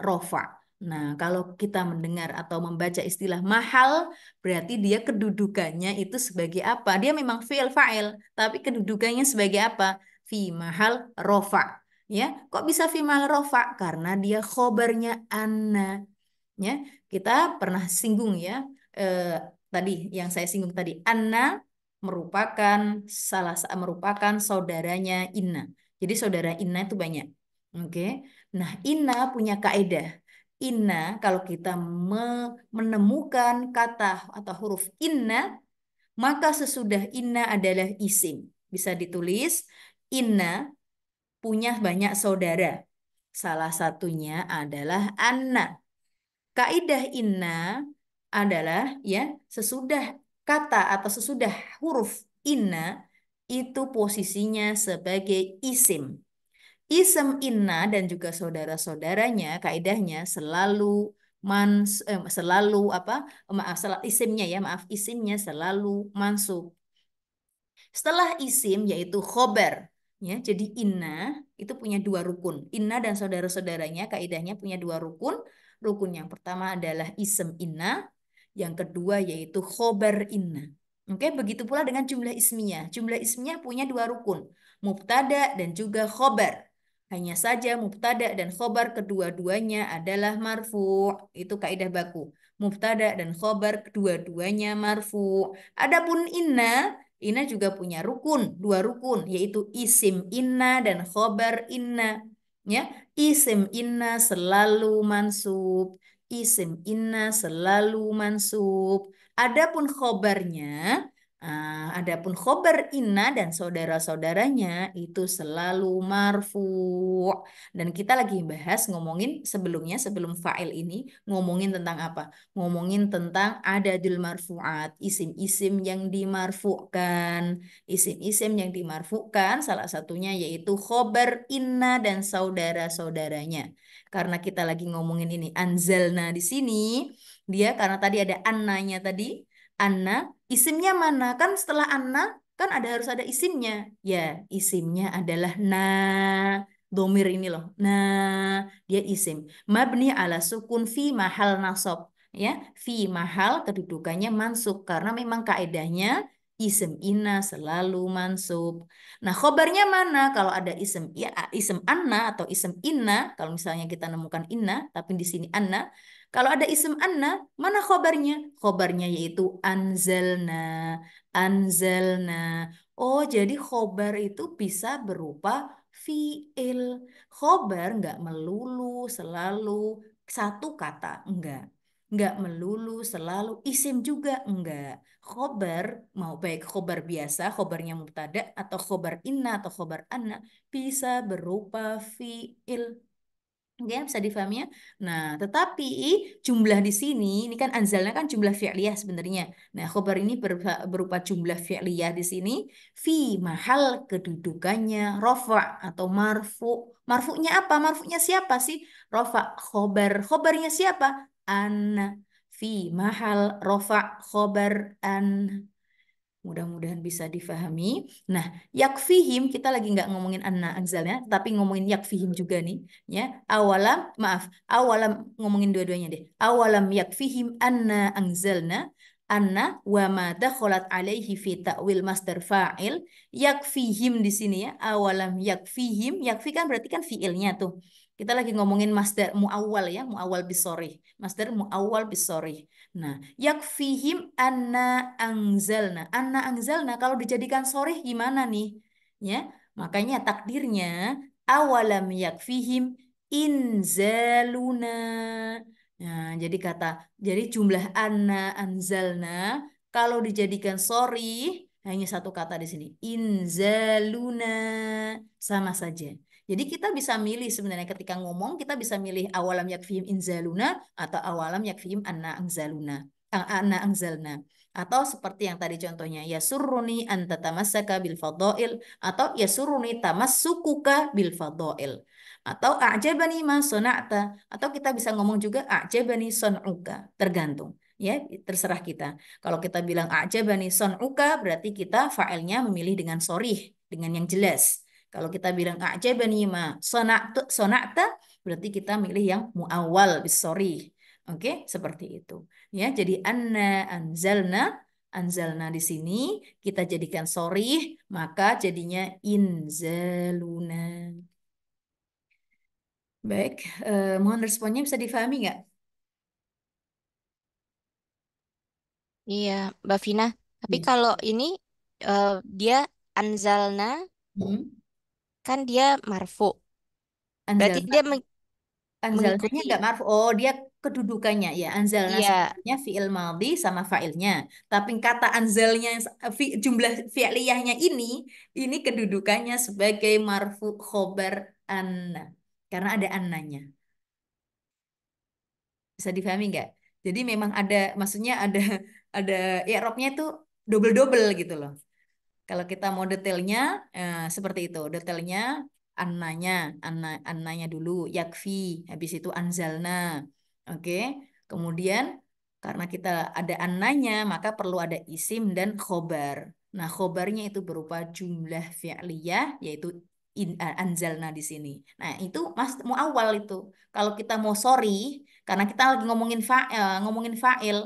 rofa. Nah, kalau kita mendengar atau membaca istilah mahal, berarti dia kedudukannya itu sebagai apa? Dia memang fi'il fa'il, tapi kedudukannya sebagai apa? Fi mahal rofa. Ya, kok bisa fi mahal rofa? Karena dia khobarnya anna. Ya, kita pernah singgung ya. eh, Tadi yang saya singgung tadi, anna merupakan merupakan saudaranya inna. Jadi saudara inna itu banyak. Oke. Nah, inna punya kaidah. Inna kalau kita menemukan kata atau huruf inna, maka sesudah inna adalah isim. Bisa ditulis inna punya banyak saudara. Salah satunya adalah anna. Kaidah inna adalah ya sesudah kata atau sesudah huruf inna itu posisinya sebagai isim. Isem inna dan juga saudara-saudaranya kaidahnya selalu selalu apa isimnya ya maaf isimnya selalu mansub. Setelah isim yaitu khobar ya. Jadi inna itu punya dua rukun. Inna dan saudara-saudaranya kaidahnya punya dua rukun. Rukun yang pertama adalah isem inna, yang kedua yaitu khobar inna. Oke, begitu pula dengan jumlah ismiyah. Jumlah ismiyah punya dua rukun, mubtada dan juga khobar. Hanya saja mubtada dan khobar kedua-duanya adalah marfu. Itu kaidah baku. Mubtada dan khobar kedua-duanya marfu. Adapun inna juga punya rukun, dua rukun, yaitu isim inna dan khobar inna. Ya, isim inna selalu mansub, isim inna selalu mansub. Adapun khobarnya Adapun khobar inna dan saudara-saudaranya itu selalu marfu. Dan kita lagi bahas ngomongin sebelumnya, sebelum fa'il ini, ngomongin tentang apa? Ngomongin tentang adadul marfu'at, isim-isim yang dimarfu'kan. Isim-isim yang dimarfu'kan salah satunya yaitu khobar inna dan saudara-saudaranya. Karena kita lagi ngomongin ini anzalna di sini, dia karena tadi ada annanya tadi, Anna, isimnya mana? Kan setelah Anna, kan harus ada isimnya. Ya, isimnya adalah na. Domir ini loh. Nah, dia isim. Mabni ala sukun fi mahal nasab. Ya, fi mahal kedudukannya mansub. Karena memang kaedahnya isim inna selalu mansub. Nah, khobarnya mana? Kalau ada isim ya, isim anna atau isim inna, kalau misalnya kita nemukan inna, tapi di sini anna, kalau ada isim anna, mana khobarnya? Khobarnya yaitu anzalna, anzalna. Oh, jadi khobar itu bisa berupa fiil. Khobar nggak melulu selalu satu kata, enggak. Nggak melulu selalu isim juga, enggak. Khobar, mau baik khobar biasa, khobarnya mubtada, atau khobar inna, atau khobar anna, bisa berupa fiil. Oke, bisa difahami ya? Nah, tetapi jumlah di sini, ini kan anzalnya kan jumlah fi'liyah sebenarnya. Nah, khobar ini berupa jumlah fi'liyah di sini. Fi mahal kedudukannya rofa atau marfu. Marfunya apa? Marfunya siapa sih? Rofa khobar. Khobarnya siapa? Anna. Fi mahal rofa khobar an. Mudah-mudahan bisa difahami. Nah, yakfihim kita lagi nggak ngomongin anna anzalnya, tapi ngomongin yakfihim juga nih, ya. Awalam, maaf, awalam ngomongin dua-duanya deh. Awalam yakfihim anna anzalna anna wa ma dakhalat alaihi fi ta'wil masdar fa'il. Yakfihim di sini ya. Awalam yakfihim, yakfi kan berarti kan fiilnya tuh. Kita lagi ngomongin masdar muawwal ya, muawwal bisorih. Masdar muawwal bisorih. Nah, yakfihim anna angzalna. Anna angzalna kalau dijadikan sorih gimana nih? Ya, makanya takdirnya awalam yakfihim inzaluna. Nah, jadi jumlah anna anzalna kalau dijadikan sorih hanya satu kata di sini. Inzaluna sama saja. Jadi kita bisa milih sebenarnya ketika ngomong kita bisa milih awalam yakfihim inzaluna atau awalam yakfihim anna anzaluna. Anna anzalna. Atau seperti yang tadi contohnya yasurruni anta tamassaka bil fadail atau yasurruni tamassukuka bil fadail. Atau a'jabani ma sona'ta atau kita bisa ngomong juga a'jabani son'uka. Tergantung. Ya, terserah kita. Kalau kita bilang a'jabani son'uka berarti kita fa'ilnya memilih dengan sorih, dengan yang jelas. Kalau kita bilang a'jabani ma sona'ta berarti kita milih yang muawwal bisorih. Oke, seperti itu. Ya, jadi anna anzalna, anzalna di sini kita jadikan sorih, maka jadinya inzaluna. Baik, mohon responnya bisa difahami nggak? Iya, Mbak Vina. Tapi Ya. kalau ini eh, dia anzalna Hmm. kan dia marfu. Berarti Anzalna, dia anzalnanya mengikuti. nggak marfu. Oh, dia kedudukannya ya. Anzalna Iya. sebenarnya fiil madhi sama fa'ilnya. Tapi kata anzalnya jumlah fi'liyahnya ini kedudukannya sebagai marfu khobar anna. Karena ada annanya. Bisa difahami nggak? Jadi memang ada, maksudnya ada i'rabnya itu double-double gitu loh. Kalau kita mau detailnya seperti itu. Detailnya annanya, annanya dulu, yakfi, habis itu anzalna. Oke. Kemudian karena kita ada annanya, maka perlu ada isim dan khobar. Nah, khobarnya itu berupa jumlah fi'liyah, yaitu anzalna di sini. Nah, itu mas muawwal itu. Kalau kita mau sorry, karena kita lagi ngomongin fa'il,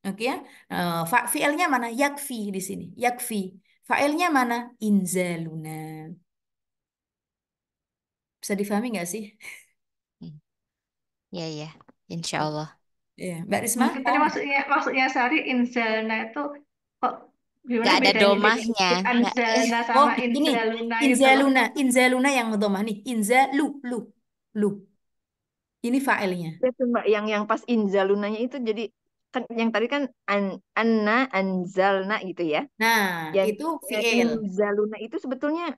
oke ya. Fi'ilnya mana? Yakfi di sini. Yakfi. Failnya mana? Inzaluna. Bisa difahami nggak sih? Hmm, Iya, iya. Insya Allah. Iya, Mbak Risma, Mungkin tadi paham? maksudnya Sari Inzalna itu kok Nggak gimana ada bedanya domahnya. Nggak, Anzalna Oh, sama ini Inzaluna itu loh. Inzaluna, Inzaluna yang domah nih. Lu. Ini failnya. Ya tuh Mbak, yang pas inzalunanya itu jadi kan yang tadi kan anna anzalna gitu ya. Nah, Yang itu fiil. inzaluna itu sebetulnya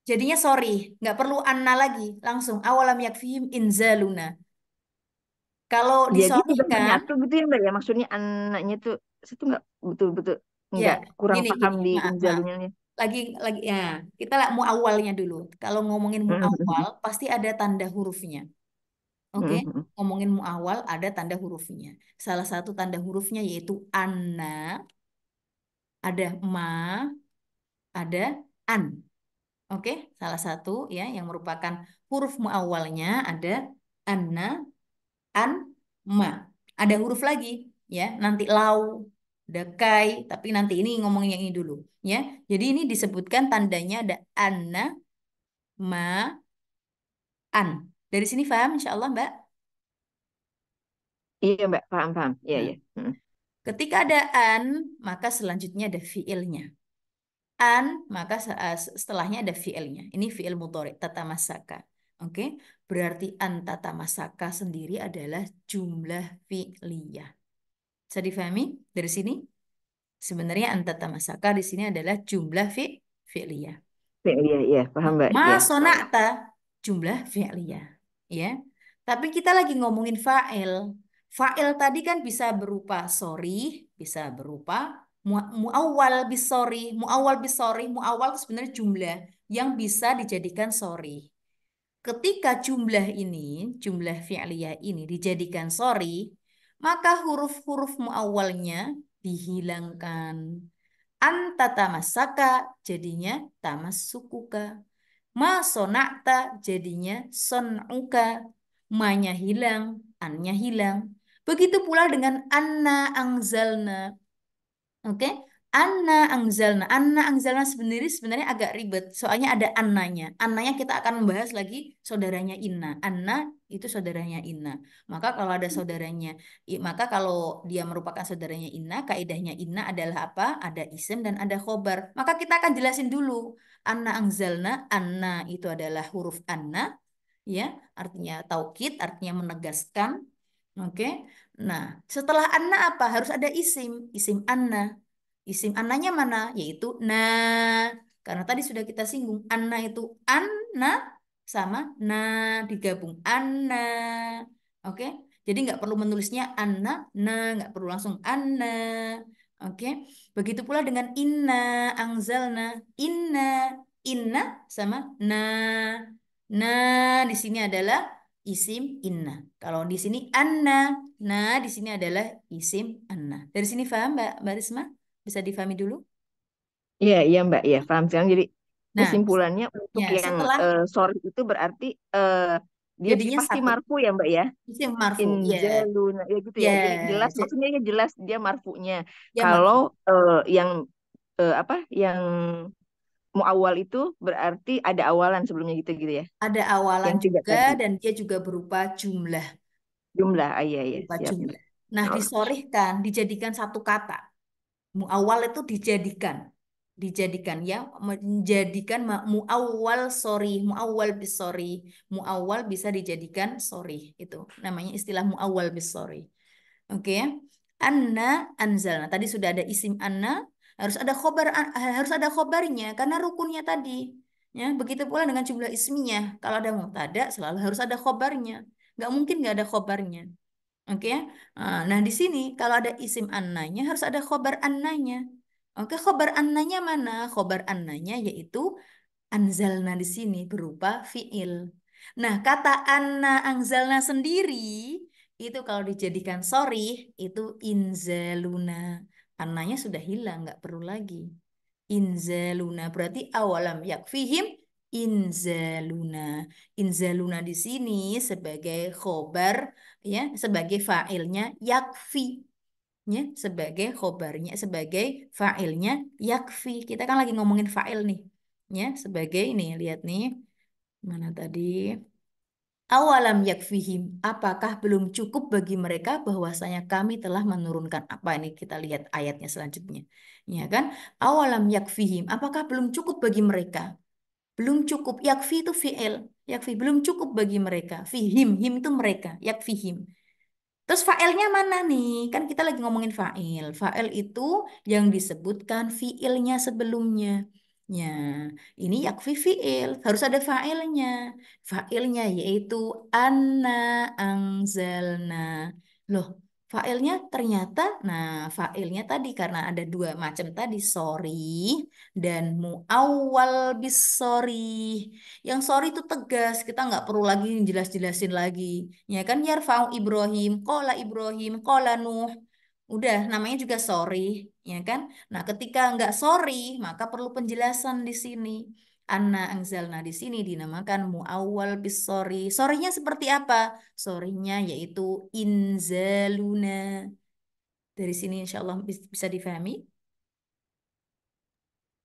Jadinya sorry, nggak perlu anna lagi, langsung awalam yakfihim inzaluna. Kalau jadi sudah disorrykan, menyatu gitu ya Mbak ya. Maksudnya anaknya tuh saya tuh nggak betul-betul ya nggak kurang gini paham gini, di maaf maaf. inzalunanya. Lagi ya, kita lah mu awalnya dulu. Kalau ngomongin mu awal, pasti ada tanda hurufnya. Oke, ngomongin mu awal ada tanda hurufnya. Salah satu tanda hurufnya yaitu anna, ada ma, ada an. Oke, salah satu ya yang merupakan huruf muawwalnya ada anna, an, ma. Ada huruf lagi ya, nanti lau, ada kai, tapi nanti ini ngomongin yang ini dulu ya. Jadi ini disebutkan tandanya ada anna, ma, an. Dari sini paham insya Allah Mbak? Iya Mbak, paham-paham. Iya, Nah, iya. Mm. ketika ada an, maka selanjutnya ada fiilnya. An, maka setelahnya ada fiilnya. Ini fiil mudhari, tatamasaka. Oke, berarti an tatamasaka sendiri adalah jumlah fi'liyah. Bisa difahami dari sini? Sebenarnya an tatamasaka di sini adalah jumlah fi'liyah. Iya, iya, iya, paham Mbak. Ma Iya. sona'ta jumlah fi'liyah. Ya. Tapi kita lagi ngomongin fa'il. Fa'il tadi kan bisa berupa sorry, bisa berupa muawwal bisori. Muawwal bisori, muawwal itu sebenarnya jumlah yang bisa dijadikan sorry. Ketika jumlah ini, jumlah fi'liyah ini dijadikan sorry, maka huruf-huruf muawwalnya dihilangkan. Anta tamasaka jadinya tamassukuka. Ma sonakta jadinya son'uka. Ma-nya hilang, an-nya hilang. Begitu pula dengan anna angzalna. Oke, Anna angzalna sebenarnya agak ribet. Soalnya ada annanya. Annanya kita akan membahas lagi saudaranya Inna. Anna itu saudaranya Inna. Maka kalau ada saudaranya, maka kalau dia merupakan saudaranya Inna, kaidahnya Inna adalah apa? Ada isim dan ada khobar. Maka kita akan jelasin dulu. Anna angzalna, Anna itu adalah huruf Anna, ya, artinya taukid, artinya menegaskan. Oke. Nah, setelah Anna apa? Harus ada isim Anna. Isim Annanya mana? Yaitu na. Karena tadi sudah kita singgung, Anna itu Anna sama na digabung. Anna. Oke. Jadi nggak perlu menulisnya Anna, na, nggak perlu langsung Anna. Oke. Begitu pula dengan inna, angzalna. Inna, inna sama na. Nah, di sini adalah isim inna. Kalau di sini anna, nah di sini adalah isim anna. Dari sini paham Mbak Risma? Bisa difahami dulu? Iya, iya Mbak. Iya, paham sekarang. Jadi Nah, kesimpulannya untuk ya yang setelah sorry itu berarti dia jadinya pasti satu marfu ya Mbak ya. isim marfu. Ya, Inzaluna ya gitu ya. Jadi jelas ya, maksudnya ya jelas dia marfunya. ya Kalau marfu. yang apa yang muawwal itu berarti ada awalan sebelumnya gitu gitu ya. Ada awalan Yang tiga juga tadi. dan dia juga berupa jumlah, Jumlah. Ah, iya iya, berupa siap. jumlah. Nah, disorehkan, dijadikan satu kata. Muawal itu dijadikan ya, menjadikan muawwal sorry, muawwal bis sorry, muawwal bisa dijadikan sorry, itu namanya istilah muawwal bis sorry. Oke ya. Anna anzalna tadi sudah ada isim anna, harus ada khobar, harus ada khobarnya karena rukunnya tadi ya. Begitu pula dengan jumlah isminya, kalau ada mubtada selalu harus ada khobarnya, nggak mungkin nggak ada khobarnya. Oke ya. Nah, di sini kalau ada isim annanya harus ada khobar annanya. Oke, khobar annanya mana? Khobar annanya yaitu anzalna di sini berupa fiil. Nah, kata anna anzalna sendiri itu kalau dijadikan sorry itu inzaluna. Annanya sudah hilang, nggak perlu lagi. Inzaluna berarti awalam yakfihim inzaluna. Inzaluna di sini sebagai khobar ya, sebagai fa'ilnya yakfi ya, sebagai khobarnya, sebagai fa'ilnya yakfi. Kita kan lagi ngomongin fa'il nih ya, sebagai ini lihat nih mana tadi? Awalam yakfihim, apakah belum cukup bagi mereka bahwasanya kami telah menurunkan apa ini kita lihat ayatnya selanjutnya. Ya kan? Awalam yakfihim, apakah belum cukup bagi mereka? Belum cukup. Yakfi itu fi'il. Yakfi belum cukup bagi mereka. Fihim, him itu mereka. Yakfihim. Terus fa'ilnya mana nih? Kan kita lagi ngomongin fa'il. Fa'il itu yang disebutkan fi'ilnya sebelumnya. Ya, ini yakfi fi'il. Harus ada fa'ilnya. Fa'ilnya yaitu anna angzalna. Loh, fa'ilnya ternyata, nah fa'ilnya tadi karena ada dua macam tadi, sorry dan muawwal bis sorry. Yang sorry itu tegas, kita nggak perlu lagi jelas-jelasin lagi. Ya kan yarfa'u Ibrahim, kola Nuh. Udah, namanya juga sorry, ya kan? Nah, ketika nggak sorry, maka perlu penjelasan di sini. Anna angzalna di sini dinamakan muawwal bis sorry. Sorrynya seperti apa? Sorrynya yaitu inzaluna. Dari sini insya Allah bisa difahami.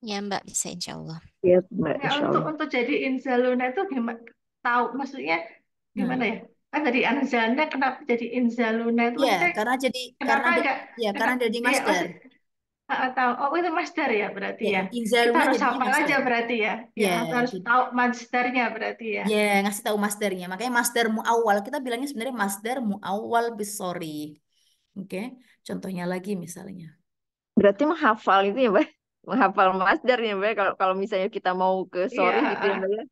Ya, Mbak, bisa insya Allah. Ya, Mbak, Ya, insya untuk Allah. jadiin Zaluna itu gimana? Tahu maksudnya gimana Nah, ya? Kan tadi Anzalna kenapa jadi Inzaluna itu ya maksudnya karena kenapa enggak karena kenapa dari ya masdar. maksud tahu oh itu masdar ya berarti Ya, ya. Kita inzaluna harus jadinya hafal aja masdar. berarti ya. Ya Ya, harus tahu masdarnya berarti ya. ya, ngasih tahu masdarnya. Makanya masdar muawwal kita bilangnya sebenarnya masdar muawwal bisori. Oke, contohnya lagi misalnya. Berarti menghafal itu ya, Mbak? Menghafal masdar ya, Mbak? Kalau kalau misalnya kita mau ke Iya, sorry gitu ya, Mbak ya.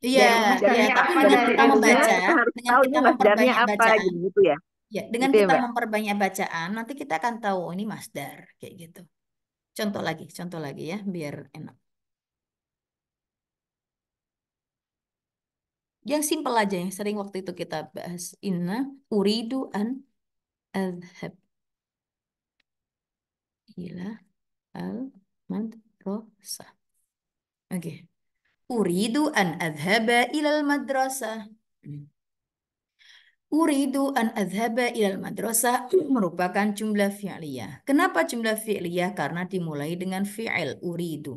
Iya, Dari dari iya. masdarnya Tapi apa dengan dari kita fiilnya membaca, Anzal? kita harus dengan tahu kita ini masdarnya memperbanyak apa bacaan, gitu ya. ya, dengan Gitu ya, kita Mbak? memperbanyak bacaan, nanti kita akan tahu oh, ini masdar kayak gitu. Contoh lagi ya, biar enak. Yang simpel aja yang sering waktu itu kita bahas. Inna uridu an adhab ila al madrasah. Oke. Uridu an adhaba ilal madrasah. Uridu an adhaba ilal madrasah merupakan jumlah fi'liyah. Kenapa jumlah fi'liyah? Karena dimulai dengan fi'il uridu.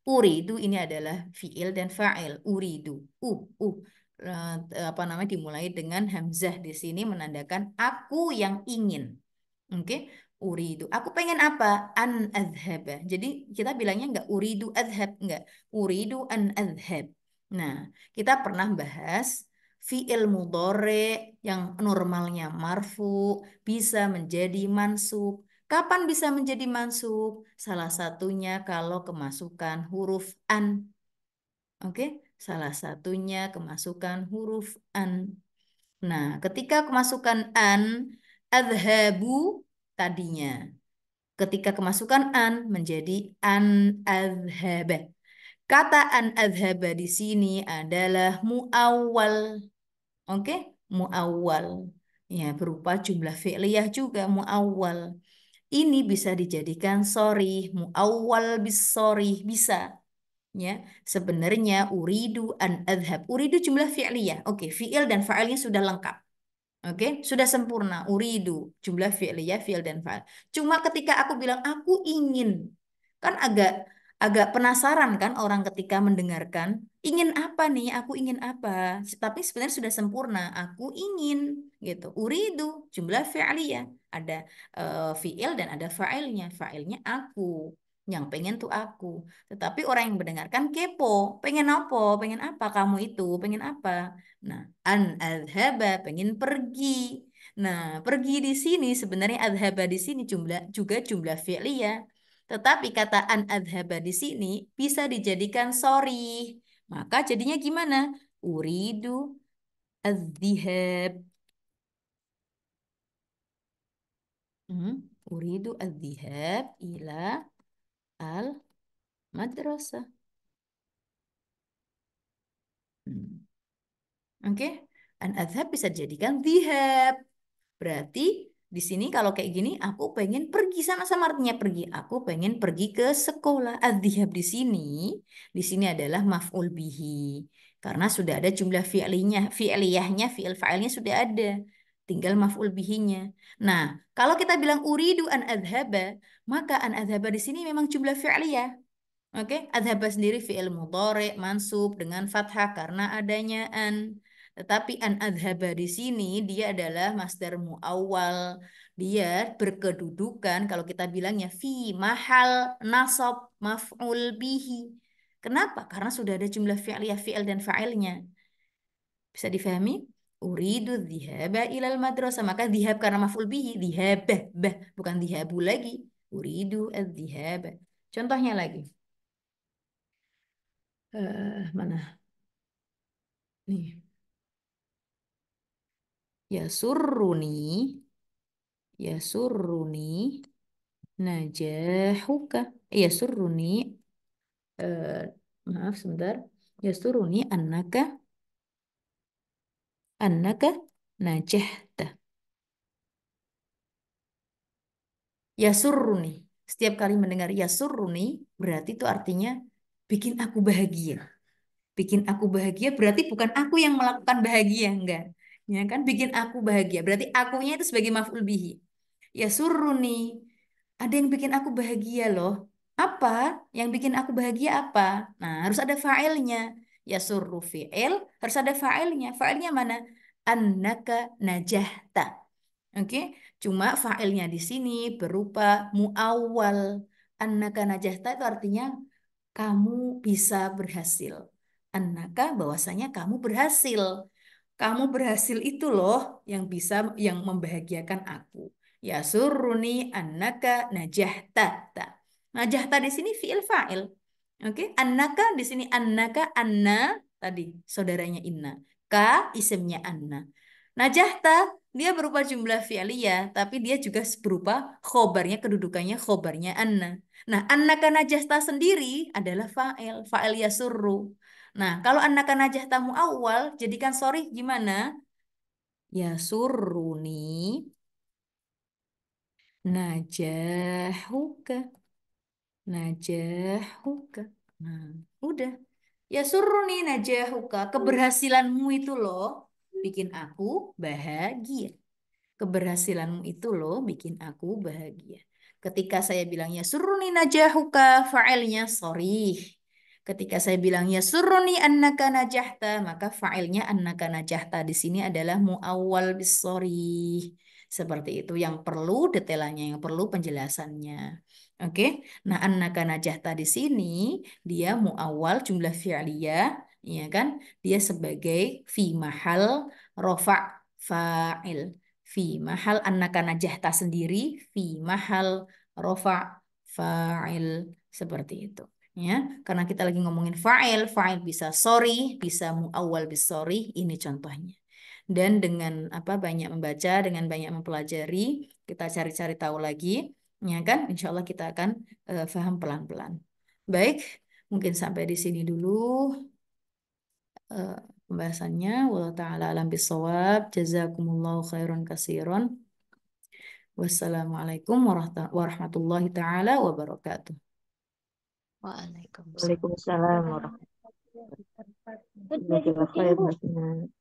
Uridu ini adalah fi'il dan fa'il. Uridu. Apa namanya dimulai dengan hamzah di sini menandakan aku yang ingin. Oke, uridu. Aku pengen apa? An adhaba. Jadi kita bilangnya enggak uridu adhab, enggak. Uridu an adhab. Nah, kita pernah bahas fi'il mudhari yang normalnya marfu bisa menjadi mansub. Kapan bisa menjadi mansub? Salah satunya kalau kemasukan huruf an. Oke, salah satunya kemasukan huruf an. Nah, ketika kemasukan an, adhabu tadinya. Ketika kemasukan an menjadi an adhaba. Kata an adhaba di sini adalah muawwal. Oke, muawwal. Ya, berupa jumlah fi'liyah juga muawwal. Ini bisa dijadikan sorry, muawwal bis sorry bisa. Ya, sebenarnya uridu an adhab. Uridu jumlah fi'liyah. Oke, fi'il dan fa'ilnya sudah lengkap. Oke, sudah sempurna. Uridu, jumlah fi'liyah, fi'il dan fa'il. Cuma ketika aku bilang aku ingin, kan agak agak penasaran kan orang ketika mendengarkan, ingin apa nih? Aku ingin apa? Tapi sebenarnya sudah sempurna. Aku ingin gitu. Uridu, jumlah fi'liyah. Ada fi'il dan ada fa'ilnya. Fa'ilnya aku. Yang pengen tuh aku. Tetapi orang yang mendengarkan kepo. Pengen apa? Pengen apa kamu itu? Pengen apa? Nah, an adhaba pengen pergi. Nah, pergi di sini sebenarnya adhaba di sini juga jumlah fi'liyah. Tetapi kata an adhaba di sini bisa dijadikan sorry. Maka jadinya gimana? Uridu adzihab. Hmm, Uridu adzihab ila al madrasah. Hmm. Oke, an adhab bisa dijadikan dhihab. Berarti di sini kalau kayak gini, aku pengen pergi sama-sama artinya pergi. Aku pengen pergi ke sekolah. Adzihab di sini adalah maf'ul bihi. Karena sudah ada jumlah fi'liyahnya, fi'il fa'ilnya sudah ada. Tinggal maf'ul bihinya. Nah, kalau kita bilang uridu an adhaba, maka an adhaba di sini memang jumlah fi'liyah. Oke, adhaba sendiri fi'il mudhari mansub dengan fathah karena adanya an. Tetapi an adhaba di sini dia adalah masdar muawwal. Dia berkedudukan kalau kita bilangnya fi mahal nasab maf'ul bihi. Kenapa? Karena sudah ada jumlah fi'liyah fi'il dan fa'ilnya. Bisa difahami? Uridu dhihaba ilal madrasah. Maka dhihab karena maf'ul bihi. Dhihabah. Bah. Bukan dhihabu lagi. Uridu dhihaba. Contohnya lagi. Mana? Nih. Yasurruni. Yasurruni. Najahuka. Yasurruni. eh, Maaf sebentar. Yasurruni annaka najahta. Yasurruni. Setiap kali mendengar yasurruni, berarti itu artinya bikin aku bahagia. Bikin aku bahagia berarti bukan aku yang melakukan bahagia, enggak. Ya kan? Bikin aku bahagia. Berarti akunya itu sebagai maf'ul bihi. Yasurruni. Ada yang bikin aku bahagia loh. Apa? Yang bikin aku bahagia apa? Nah, harus ada fa'ilnya. Yasurru fi'il, harus ada fa'ilnya. Fa'ilnya mana? Annaka najahta. Oke, cuma fa'ilnya di sini berupa muawwal. Annaka najahta itu artinya kamu bisa berhasil. Annaka bahwasanya kamu berhasil. Kamu berhasil itu loh yang bisa yang membahagiakan aku. Ya suruni annaka najahta. Najahta di sini fi'il fa'il. Oke, annaka di sini annaka anna tadi saudaranya inna. Ka isimnya anna. Najahta dia berupa jumlah fi'liyah, tapi dia juga berupa khobarnya, kedudukannya khobarnya anna. Nah, annaka najahta sendiri adalah fa'il, fa'il yasurru. Nah, kalau annaka najahta muawwal, jadikan sorry gimana? Yasurruni najahuka. Najahuka. Nah, udah. Yasurruni najahuka. Keberhasilanmu itu loh bikin aku bahagia. Keberhasilanmu itu loh bikin aku bahagia. Ketika saya bilang ya suruni najahuka, fa'ilnya sorry. Ketika saya bilang ya suruni annaka najahta, maka fa'ilnya annaka najahta di sini adalah muawwal bis sorry. Seperti itu yang perlu detailnya, yang perlu penjelasannya. Oke. Nah, annaka najahta di sini dia muawwal jumlah fi'liyah, ya kan? Dia sebagai fi mahal rofa' fa'il. Fi mahal annaka najahta sendiri fi mahal rofa fa'il seperti itu ya, karena kita lagi ngomongin fa'il, fa'il bisa sorry, bisa muawwal bis sorry, ini contohnya. Dan dengan apa banyak membaca, dengan banyak mempelajari, kita cari-cari tahu lagi, ya kan, insya Allah kita akan paham pelan-pelan. Baik, mungkin sampai di sini dulu eh, pembahasannya. Wallahu ta'ala alam bisawab. Jazakumullahu khairan kasiron. Wassalamualaikum warahmatullahi taala wabarakatuh. Waalaikumsalam. Waalaikumsalam warahmatullahi wabarakatuh.